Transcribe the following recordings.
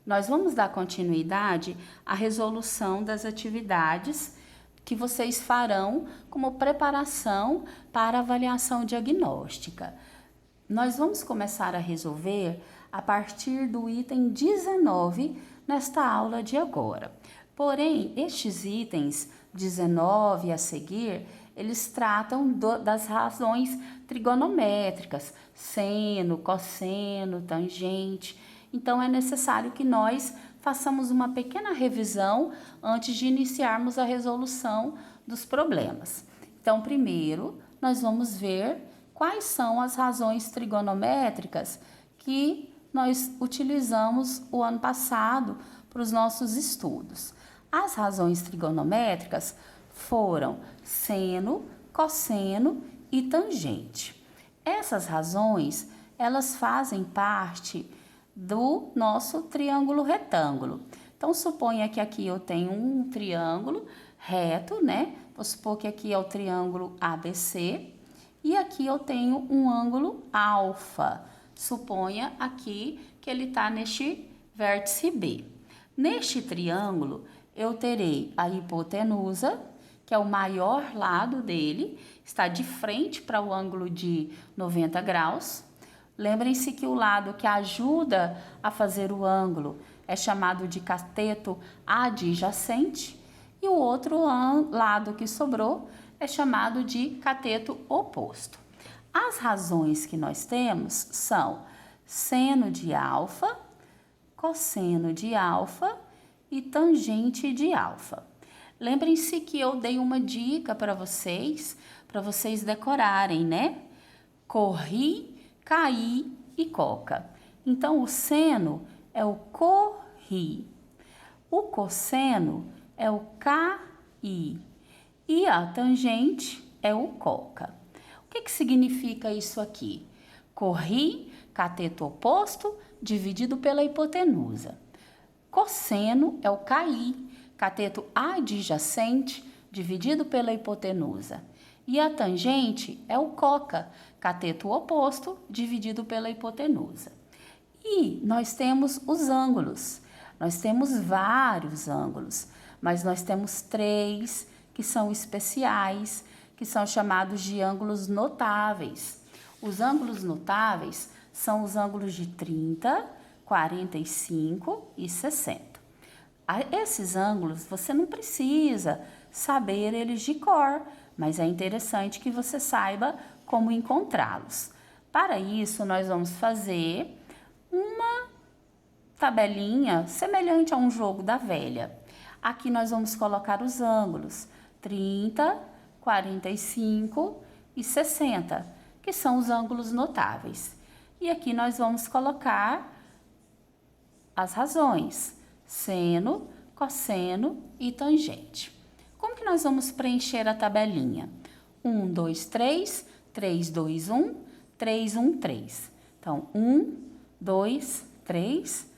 nós vamos dar continuidade à resolução das atividades que vocês farão como preparação para a avaliação diagnóstica. Nós vamos começar a resolver a partir do item 19 nesta aula de agora. Porém, estes itens 19 a seguir, eles tratam das razões trigonométricas, seno, cosseno, tangente. Então, é necessário que nós façamos uma pequena revisão antes de iniciarmos a resolução dos problemas. Então, primeiro, nós vamos ver quais são as razões trigonométricas que nós utilizamos o ano passado para os nossos estudos. As razões trigonométricas foram seno, cosseno e tangente. Essas razões, elas fazem parte do nosso triângulo retângulo. Então, suponha que aqui eu tenho um triângulo reto, né? Vou supor que aqui é o triângulo ABC e aqui eu tenho um ângulo alfa. Suponha aqui que ele está neste vértice B. Neste triângulo, eu terei a hipotenusa, que é o maior lado dele, está de frente para o ângulo de 90 graus. Lembrem-se que o lado que ajuda a fazer o ângulo é chamado de cateto adjacente e o outro lado que sobrou é chamado de cateto oposto. As razões que nós temos são seno de alfa, cosseno de alfa e tangente de alfa. Lembrem-se que eu dei uma dica para vocês decorarem, né? Corri, caí e coca. Então, o seno é o corri, o cosseno é o caí e a tangente é o coca. O que significa isso aqui? Corri, cateto oposto, dividido pela hipotenusa. Cosseno é o caí, cateto adjacente, dividido pela hipotenusa. E a tangente é o coca, cateto oposto, dividido pela hipotenusa. E nós temos os ângulos. Nós temos vários ângulos, mas nós temos 3 que são especiais, que são chamados de ângulos notáveis. Os ângulos notáveis são os ângulos de 30, 45 e 60. Esses ângulos você não precisa saber eles de cor, mas é interessante que você saiba como encontrá-los. Para isso, nós vamos fazer uma tabelinha semelhante a um jogo da velha. Aqui nós vamos colocar os ângulos 30, 45 e 60, que são os ângulos notáveis. E aqui nós vamos colocar as razões, seno, cosseno e tangente. Como que nós vamos preencher a tabelinha? 1, 2, 3, 3, 2, 1, 3, 1, 3. Então, 1, 2, 3,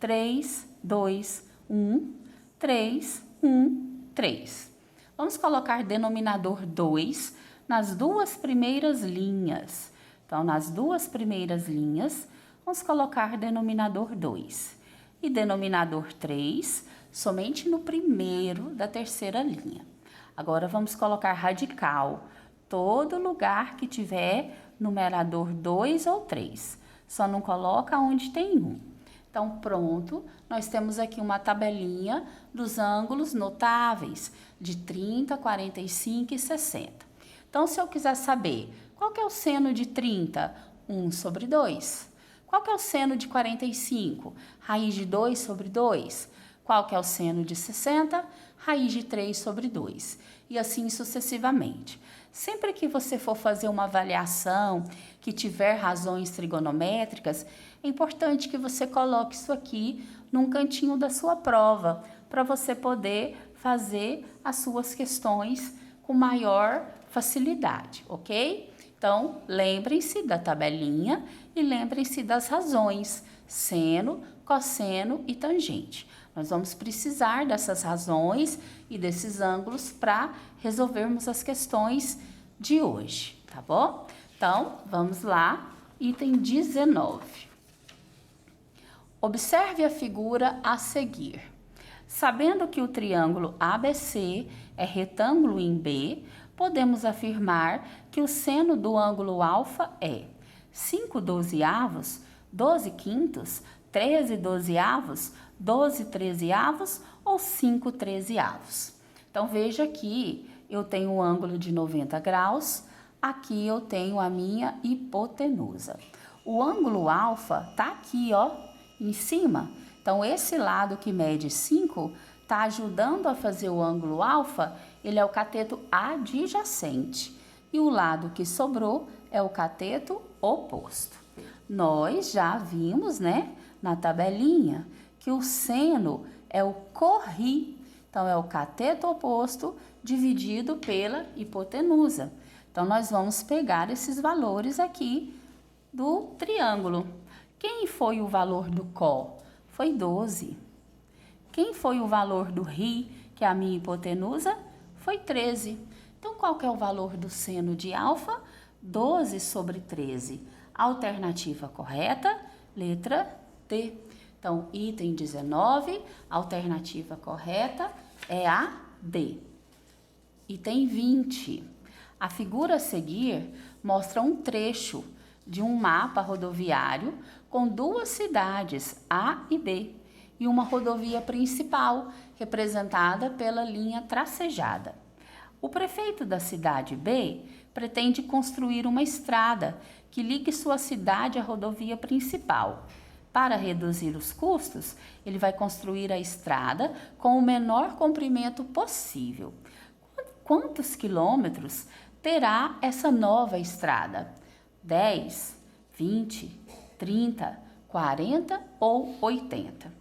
3, 2, 1, 3, 1, 3. Vamos colocar denominador 2 nas duas primeiras linhas. Então, nas duas primeiras linhas, vamos colocar denominador 2. E denominador 3 somente no primeiro da terceira linha. Agora, vamos colocar radical. Todo lugar que tiver numerador 2 ou 3. Só não coloca onde tem 1. Então, pronto, nós temos aqui uma tabelinha dos ângulos notáveis de 30, 45 e 60. Então, se eu quiser saber qual que é o seno de 30, 1 sobre 2. Qual que é o seno de 45? Raiz de 2 sobre 2. Qual que é o seno de 60? Raiz de 3 sobre 2. E assim sucessivamente. Sempre que você for fazer uma avaliação que tiver razões trigonométricas, é importante que você coloque isso aqui num cantinho da sua prova, para você poder fazer as suas questões com maior facilidade, ok? Então, lembrem-se da tabelinha e lembrem-se das razões, seno, cosseno e tangente. Nós vamos precisar dessas razões e desses ângulos para resolvermos as questões de hoje, tá bom? Então, vamos lá, item 19. Observe a figura a seguir. Sabendo que o triângulo ABC é retângulo em B, podemos afirmar que o seno do ângulo alfa é 5 dozeavos, 12 quintos, 13 dozeavos, 12 trezeavos ou 5 trezeavos. Então, veja aqui, eu tenho um ângulo de 90 graus, aqui eu tenho a minha hipotenusa. O ângulo alfa tá aqui, ó, em cima. Então, esse lado que mede 5 está ajudando a fazer o ângulo alfa, ele é o cateto adjacente. E o lado que sobrou é o cateto oposto. Nós já vimos, né, na tabelinha, que o seno é o corri. Então, é o cateto oposto dividido pela hipotenusa. Então, nós vamos pegar esses valores aqui do triângulo. Quem foi o valor do có? Foi 12. Quem foi o valor do ri, que é a minha hipotenusa? Foi 13. Então, qual que é o valor do seno de alfa? 12 sobre 13. Alternativa correta, letra D. Então, item 19, alternativa correta é a D. Item 20. A figura a seguir mostra um trecho de um mapa rodoviário com duas cidades, A e B, e uma rodovia principal, representada pela linha tracejada. O prefeito da cidade B pretende construir uma estrada que ligue sua cidade à rodovia principal. Para reduzir os custos, ele vai construir a estrada com o menor comprimento possível. Quantos quilômetros terá essa nova estrada? 10, 20, 30, 40 ou 80?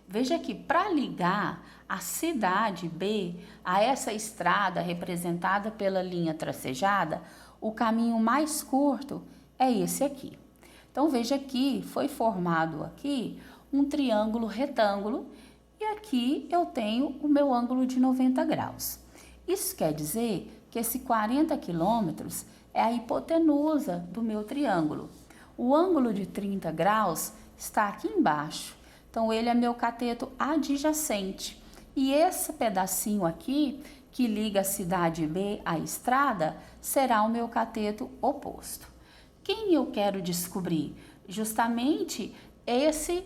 Veja que para ligar a cidade B a essa estrada representada pela linha tracejada, o caminho mais curto é esse aqui. Então, veja que foi formado aqui um triângulo retângulo e aqui eu tenho o meu ângulo de 90 graus. Isso quer dizer que esse 40 quilômetros é a hipotenusa do meu triângulo. O ângulo de 30 graus está aqui embaixo. Então, ele é meu cateto adjacente. E esse pedacinho aqui, que liga a cidade B à estrada, será o meu cateto oposto. Quem eu quero descobrir? Justamente esse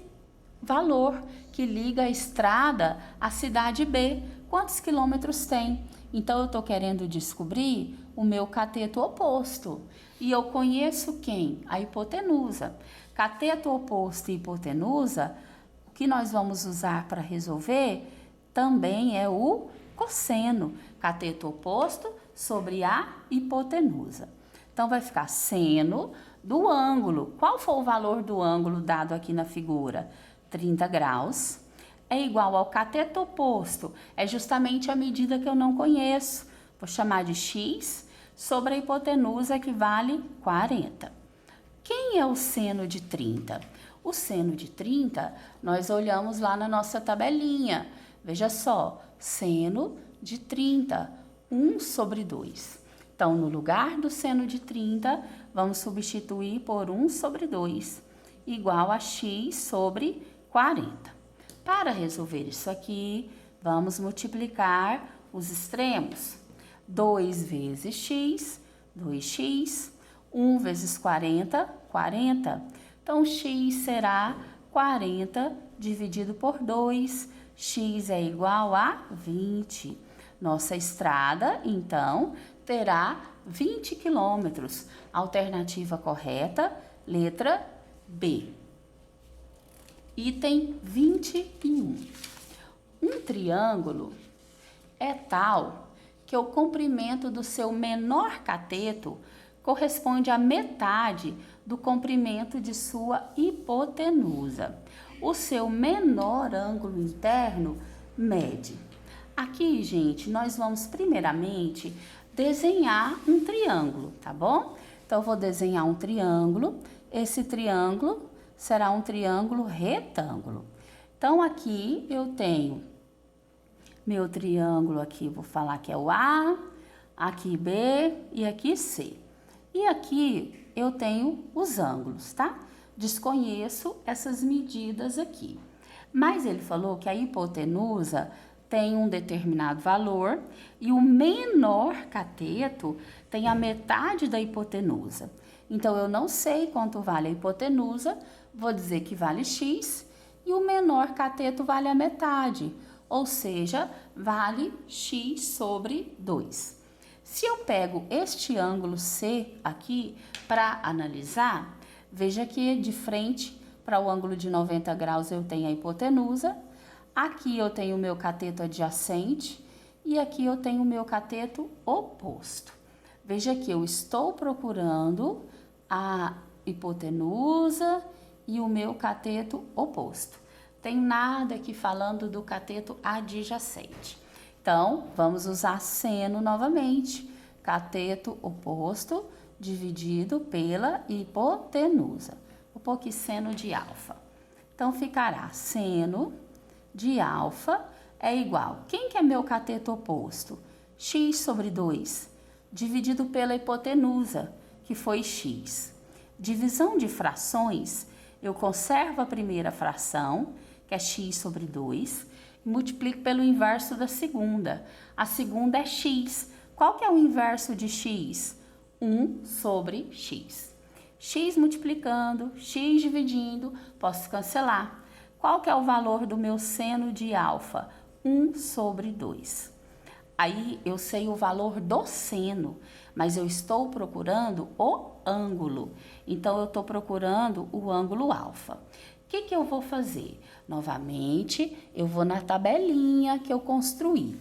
valor que liga a estrada à cidade B. Quantos quilômetros tem? Então, eu estou querendo descobrir o meu cateto oposto. E eu conheço quem? A hipotenusa. Cateto oposto e hipotenusa, o que nós vamos usar para resolver também é o cosseno. Cateto oposto sobre a hipotenusa. Então, vai ficar seno do ângulo. Qual foi o valor do ângulo dado aqui na figura? 30 graus. É igual ao cateto oposto. É justamente a medida que eu não conheço. Vou chamar de x sobre a hipotenusa, que vale 40. Quem é o seno de 30? O seno de 30, nós olhamos lá na nossa tabelinha. Veja só, seno de 30, 1 sobre 2. Então, no lugar do seno de 30, vamos substituir por 1 sobre 2, igual a x sobre 40. Para resolver isso aqui, vamos multiplicar os extremos. 2 vezes x, 2x, 1 vezes 40, 40. Então, x será 40 dividido por 2, x é igual a 20. Nossa estrada, então, terá 20 quilômetros. Alternativa correta, letra B. Item 21. Um triângulo é tal que o comprimento do seu menor cateto corresponde à metade do comprimento de sua hipotenusa. O seu menor ângulo interno mede. Aqui, gente, nós vamos primeiramente desenhar um triângulo, tá bom? Então, eu vou desenhar um triângulo. Esse triângulo será um triângulo retângulo. Então, aqui eu tenho meu triângulo aqui, vou falar que é o A, aqui B e aqui C. E aqui eu tenho os ângulos, tá? desconheço essas medidas aqui. Mas ele falou que a hipotenusa tem um determinado valor e o menor cateto tem a metade da hipotenusa. Então, eu não sei quanto vale a hipotenusa, vou dizer que vale x, e o menor cateto vale a metade, ou seja, vale x sobre 2. Se eu pego este ângulo C aqui para analisar, veja que de frente para o ângulo de 90 graus eu tenho a hipotenusa, aqui eu tenho o meu cateto adjacente e aqui eu tenho o meu cateto oposto. Veja que eu estou procurando a hipotenusa e o meu cateto oposto. Tem nada aqui falando do cateto adjacente. Então, vamos usar seno novamente. Cateto oposto dividido pela hipotenusa. Vou pôr aqui seno de alfa. Então, ficará seno de alfa é igual. Quem que é meu cateto oposto? X sobre 2, dividido pela hipotenusa, que foi x. Divisão de frações, eu conservo a primeira fração, que é x sobre 2, e multiplico pelo inverso da segunda. A segunda é x. Qual que é o inverso de x? 1 sobre x. X multiplicando, x dividindo, posso cancelar. Qual que é o valor do meu seno de alfa? 1 sobre 2. Aí eu sei o valor do seno, mas eu estou procurando o ângulo. Então, eu estou procurando o ângulo alfa. O que que eu vou fazer? Novamente, eu vou na tabelinha que eu construí.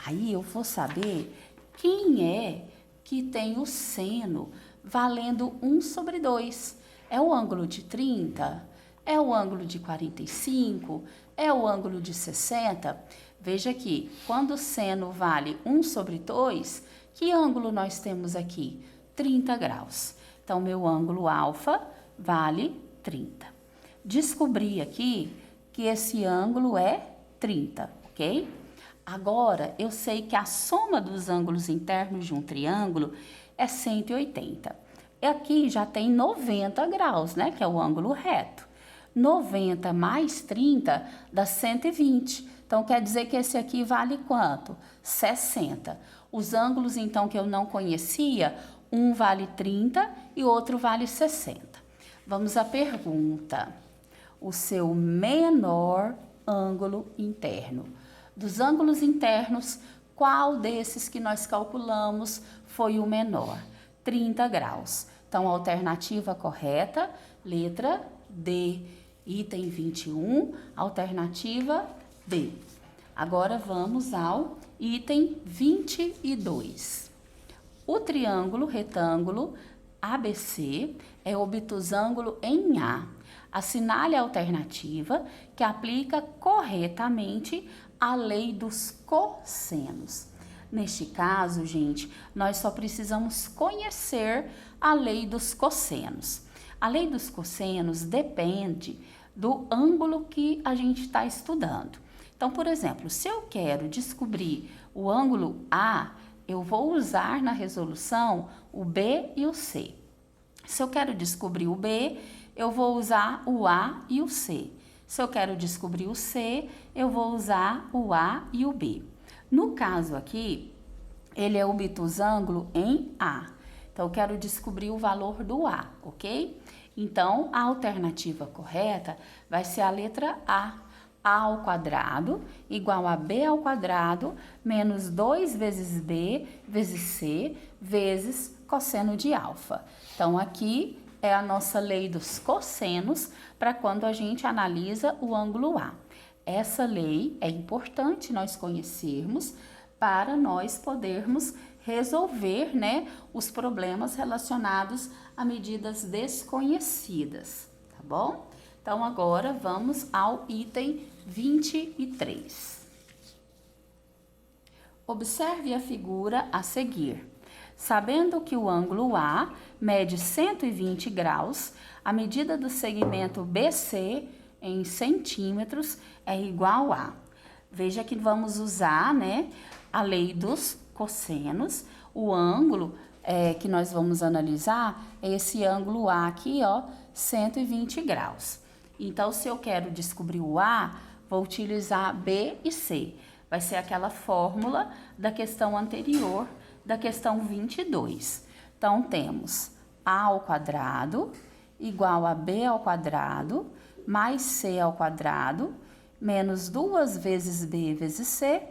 Aí eu vou saber quem é que tem o seno valendo 1 sobre 2. É o ângulo de 30? É o ângulo de 45? É o ângulo de 60? Veja aqui, quando o seno vale 1 sobre 2, que ângulo nós temos aqui? 30 graus. Então, meu ângulo alfa vale 30. Descobri aqui que esse ângulo é 30, ok? Agora, eu sei que a soma dos ângulos internos de um triângulo é 180. E aqui já tem 90 graus, né? Que é o ângulo reto. 90 mais 30 dá 120. Então, quer dizer que esse aqui vale quanto? 60. Os ângulos, então, que eu não conhecia, um vale 30 e outro vale 60. Vamos à pergunta. O seu menor ângulo interno. Dos ângulos internos, qual desses que nós calculamos foi o menor? 30 graus. Então, a alternativa correta, letra D. Item 21, alternativa D. Agora, vamos ao item 22. O triângulo retângulo ABC é obtusângulo em A. Assinale a alternativa que aplica corretamente a lei dos cossenos. Neste caso, gente, nós só precisamos conhecer a lei dos cossenos. A lei dos cossenos depende do ângulo que a gente está estudando. Então, por exemplo, se eu quero descobrir o ângulo A, eu vou usar na resolução o B e o C. Se eu quero descobrir o B, eu vou usar o A e o C. Se eu quero descobrir o C, eu vou usar o A e o B. No caso aqui, ele é obtusângulo em A. Então, eu quero descobrir o valor do A, ok? Então, a alternativa correta vai ser a letra A. A ao quadrado igual a B ao quadrado menos 2 vezes B vezes C vezes cosseno de alfa. Então, aqui é a nossa lei dos cossenos para quando a gente analisa o ângulo A. Essa lei é importante nós conhecermos para nós podermos resolver, né, os problemas relacionados a medidas desconhecidas, tá bom? Então, agora vamos ao item 23. Observe a figura a seguir. Sabendo que o ângulo A mede 120 graus, a medida do segmento BC em centímetros é igual a... Veja que vamos usar, né, a lei dos cossenos. O ângulo que nós vamos analisar é esse ângulo A aqui, ó, 120 graus. Então, se eu quero descobrir o A, vou utilizar B e C. Vai ser aquela fórmula da questão anterior, da questão 22. Então, temos A ao quadrado igual a B ao quadrado mais C ao quadrado menos 2 vezes B vezes C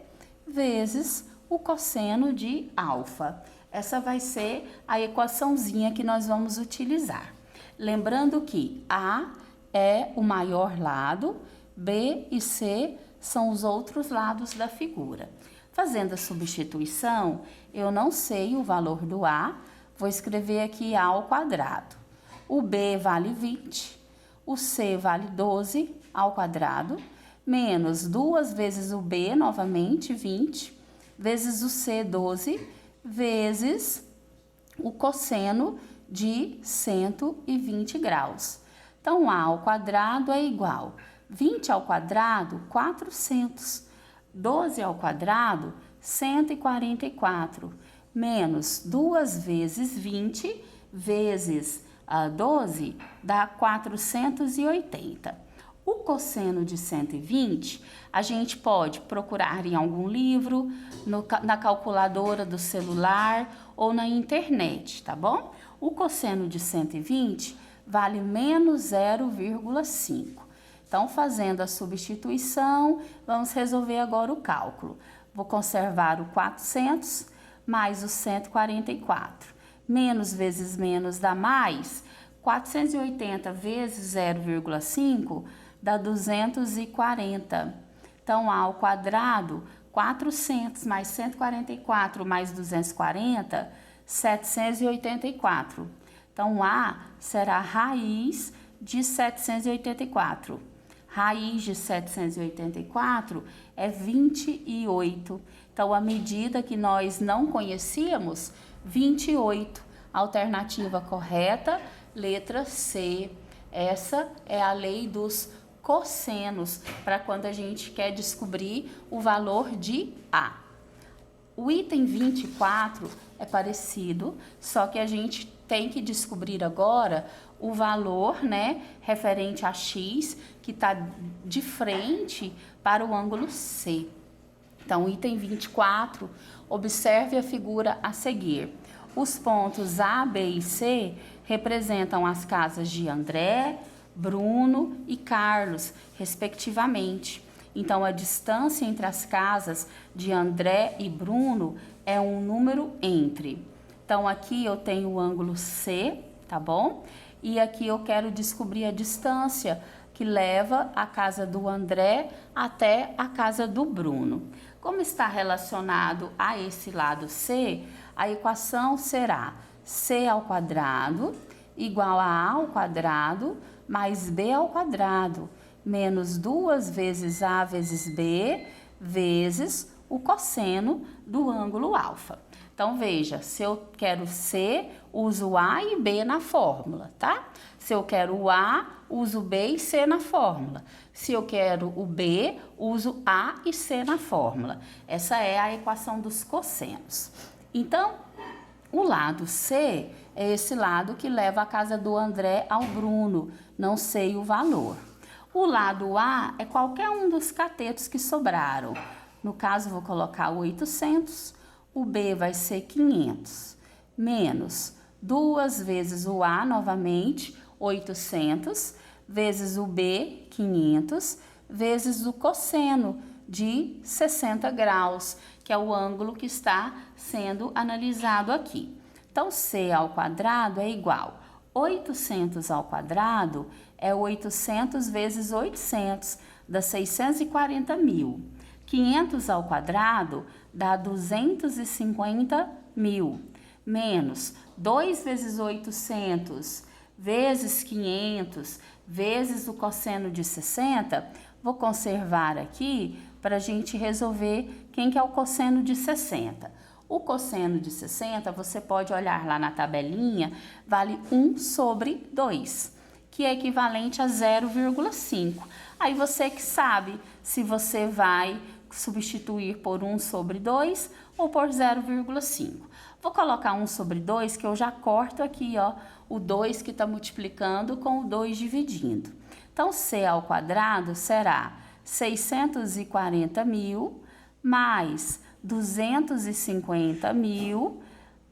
vezes o cosseno de alfa. Essa vai ser a equaçãozinha que nós vamos utilizar. Lembrando que A é o maior lado, B e C são os outros lados da figura. Fazendo a substituição, eu não sei o valor do A, vou escrever aqui A ao quadrado. O B vale 20, o C vale 12 ao quadrado, menos 2 vezes o B, novamente, 20, vezes o C, 12, vezes o cosseno de 120 graus. Então, A ao quadrado é igual 20 ao quadrado, 400, 12 ao quadrado, 144, menos 2 vezes 20 vezes 12 dá 480. O cosseno de 120, a gente pode procurar em algum livro, na calculadora do celular ou na internet, tá bom? O cosseno de 120 vale menos 0,5. Então, fazendo a substituição, vamos resolver agora o cálculo. Vou conservar o 400 mais o 144. Menos vezes menos dá mais. 480 vezes 0,5 dá 240. Então, A ao quadrado, 400 mais 144 mais 240, 784. Então, A será a raiz de 784. Raiz de 784 é 28. Então, a medida que nós não conhecíamos, 28. Alternativa correta, letra C. Essa é a lei dos cossenos, para quando a gente quer descobrir o valor de A. O item 24 é parecido, só que a gente tem que descobrir agora o valor, né, referente a X, que está de frente para o ângulo C. Então, item 24, observe a figura a seguir. Os pontos A, B e C representam as casas de André, Bruno e Carlos, respectivamente. Então, a distância entre as casas de André e Bruno é um número entre. Então, aqui eu tenho o ângulo C, tá bom? E aqui eu quero descobrir a distância que leva a casa do André até a casa do Bruno. Como está relacionado a esse lado C, a equação será C ao quadrado igual a A ao quadrado mais B ao quadrado, menos 2 vezes A vezes B, vezes o cosseno do ângulo alfa. Então, veja, se eu quero C, uso A e B na fórmula, tá? Se eu quero o A, uso B e C na fórmula. Se eu quero o B, uso A e C na fórmula. Essa é a equação dos cossenos. Então, o lado C é esse lado que leva a casa do André ao Bruno. Não sei o valor. O lado A é qualquer um dos catetos que sobraram. No caso, vou colocar 800. O B vai ser 500. Menos 2 vezes o A, novamente, 800. Vezes o B, 500. Vezes o cosseno de 60 graus, que é o ângulo que está sendo analisado aqui. Então, C ao quadrado é igual 800 ao quadrado é 800 vezes 800, dá 640 mil. 500 ao quadrado dá 250 mil. Menos 2 vezes 800 vezes 500 vezes o cosseno de 60, vou conservar aqui para a gente resolver quem que é o cosseno de 60. O cosseno de 60, você pode olhar lá na tabelinha, vale 1 sobre 2, que é equivalente a 0,5. Aí você que sabe se você vai substituir por 1 sobre 2 ou por 0,5. Vou colocar 1 sobre 2, que eu já corto aqui, ó, o 2 que está multiplicando com o 2 dividindo. Então, C ao quadrado será 640 mil mais 250 mil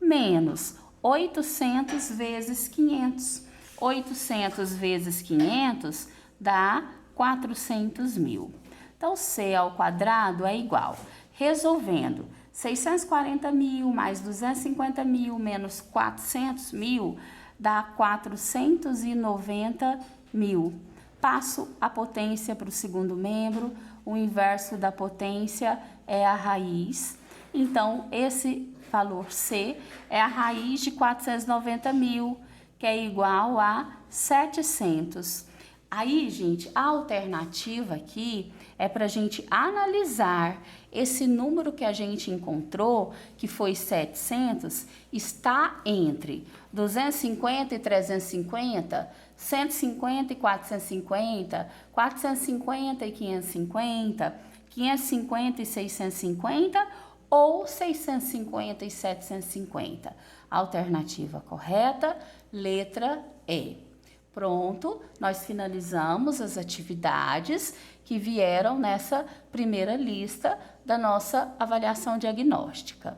menos 800 vezes 500. 800 vezes 500 dá 400 mil. Então, C ao quadrado é igual, resolvendo, 640 mil mais 250 mil menos 400 mil dá 490 mil. Passo a potência para o segundo membro, o inverso da potência é a raiz. Então, esse valor C é a raiz de 490 mil, que é igual a 700. Aí, gente, a alternativa aqui é para a gente analisar esse número que a gente encontrou, que foi 700, está entre 250 e 350, 150 e 450, 450 e 550, 550 e 650 ou 650 e 750. Alternativa correta, letra E. Pronto, nós finalizamos as atividades que vieram nessa primeira lista da nossa avaliação diagnóstica.